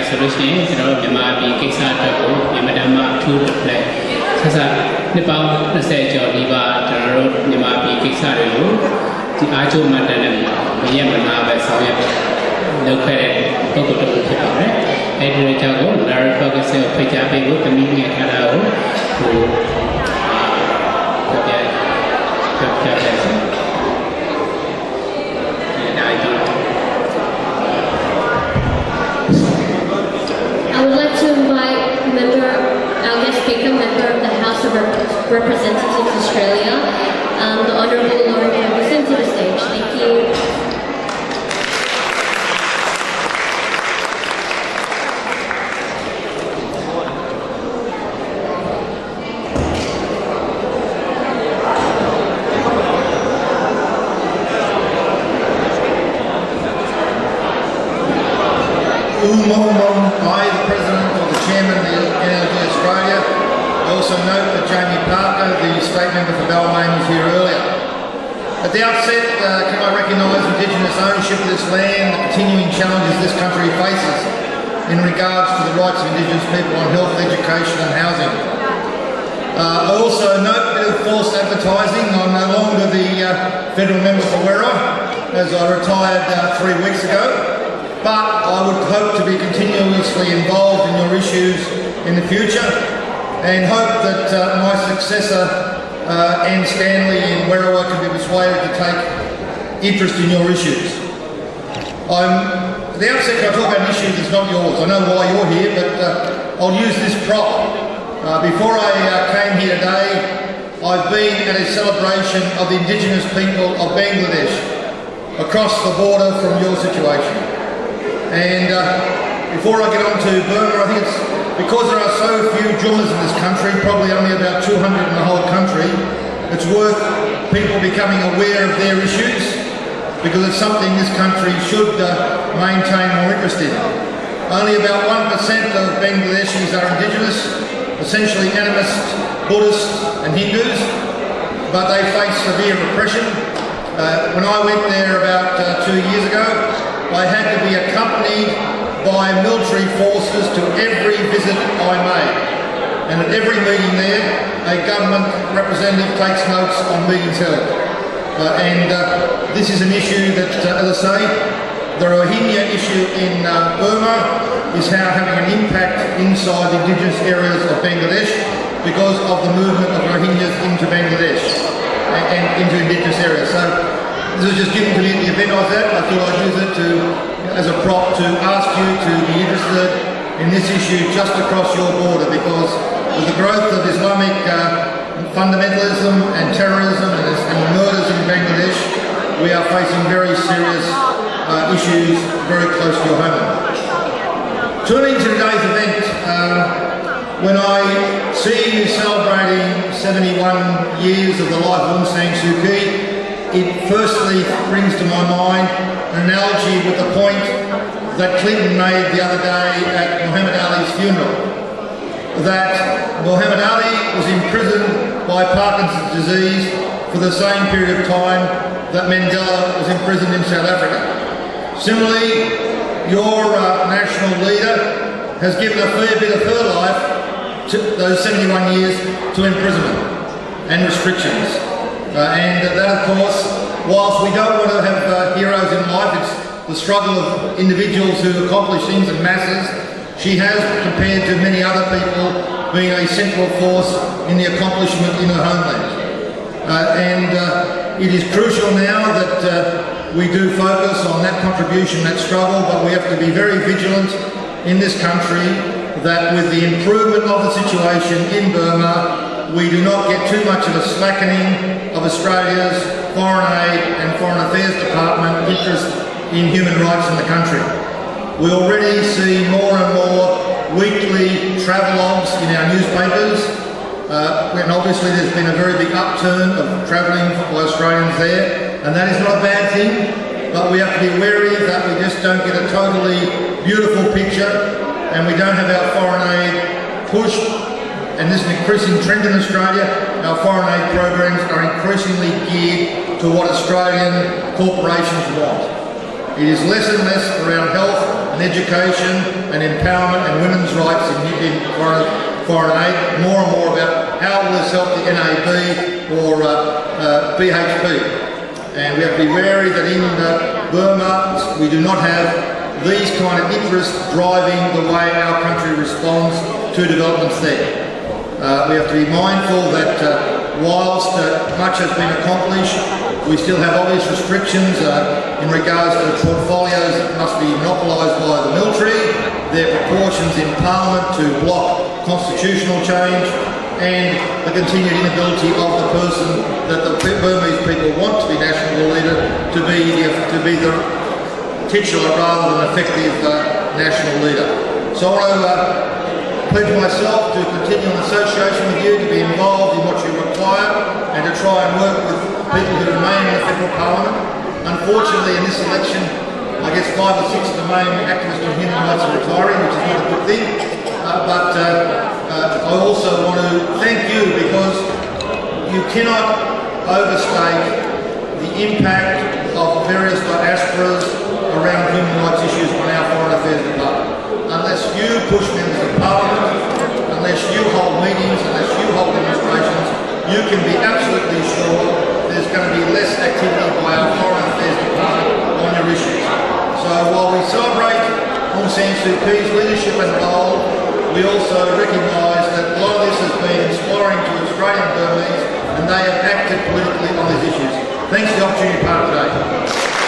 solution, Yamabi, Kickstarter, Yamadama, two to play. Sasa, the pound, the stage of Diva, the road, Yamabi, Kickstarter, the Ajo Matanam, Yamana, located Coco to Pipare, Edward Jago, Larry Focus of Pijabi, community at Hadao, who I would like to invite our guest speaker, member of the House of Representatives Australia, the Honourable Laurie Ferguson, to the stage. Thank you. I, the President or the Chairman of the NLD Australia, I also note that Jamie Parker, the State Member for Balmain, was here earlier. At the outset, can I recognise Indigenous ownership of this land, the continuing challenges this country faces in regards to the rights of Indigenous people on health, education and housing. I also note a bit of false advertising. I'm no longer the Federal Member for Werriwa, as I retired 3 weeks ago. But I would hope to be continuously involved in your issues in the future and hope that my successor, Ann Stanley in Werriwa, can be persuaded to take interest in your issues. At the outset, I talk about issues that's not yours. I know why you're here, but I'll use this prop. Before I came here today, I've been at a celebration of the Indigenous people of Bangladesh across the border from your situation. And before I get on to Burma, I think it's because there are so few Jummers in this country, probably only about 200 in the whole country, it's worth people becoming aware of their issues because it's something this country should maintain more interest in. Only about 1% of Bangladeshis are Indigenous, essentially animists, Buddhists and Hindus, but they face severe repression. When I went there about 2 years ago, I had to be accompanied by military forces to every visit I made. And at every meeting there, a government representative takes notes on meetings held. This is an issue that, as I say, the Rohingya issue in Burma is having an impact inside the Indigenous areas of Bangladesh because of the movement of Rohingyas into Bangladesh and into Indigenous areas. So this was just given to me at the event I was at. I thought I'd use it as a prop to ask you to be interested in this issue just across your border, because with the growth of Islamic fundamentalism and terrorism and murders in Bangladesh, we are facing very serious issues very close to your homeland. Turning to today's event, when I see you celebrating 71 years of the life of Aung San Suu Kyi, it firstly brings to my mind an analogy with the point that Clinton made the other day at Muhammad Ali's funeral, that Muhammad Ali was imprisoned by Parkinson's disease for the same period of time that Mandela was imprisoned in South Africa. Similarly, your national leader has given a fair bit of her life to those 71 years to imprisonment and restrictions. And that, of course, whilst we don't want to have heroes in life, it's the struggle of individuals who accomplish things in masses. She has, compared to many other people, been a central force in the accomplishment in her homeland. It is crucial now that we do focus on that contribution, that struggle, but we have to be very vigilant in this country that with the improvement of the situation in Burma, we do not get too much of a slackening of Australia's Foreign Aid and Foreign Affairs Department interest in human rights in the country. We already see more and more weekly travelogues in our newspapers, and obviously there's been a very big upturn of travelling by Australians there, and that is not a bad thing, but we have to be wary that we just don't get a totally beautiful picture and we don't have our foreign aid pushed. And this is an increasing trend in Australia. Our foreign aid programs are increasingly geared to what Australian corporations want. It is less and less around health and and education and empowerment and women's rights in foreign aid, more and more about how will this help the NAB or BHP. And we have to be wary that in Burma we do not have these kind of interests driving the way our country responds to developments there. We have to be mindful that whilst much has been accomplished, we still have obvious restrictions in regards to portfolios that must be monopolised by the military, their proportions in Parliament to block constitutional change, and the continued inability of the person that the Burmese people want to be national leader to be the titular rather than effective national leader. So I want to pledge myself to continue an association with you, to be involved in what you require, and to try and work with people who remain in the federal parliament. Unfortunately, in this election, I guess 5 or 6 of the main activists on human rights are retiring, which is not a good thing. But I also want to thank you, because you cannot overstate the impact of various diasporas around human rights issues on our Foreign Affairs Department. Unless you push members of Parliament, unless you hold meetings, unless you hold demonstrations, you can be absolutely sure there's going to be less activity by our Foreign Affairs Department on your issues. So while we celebrate Aung San Suu Kyi's leadership and role, we also recognise that a lot of this has been inspiring to Australian Burmese, and they have acted politically on these issues. Thanks for the opportunity to be part of today.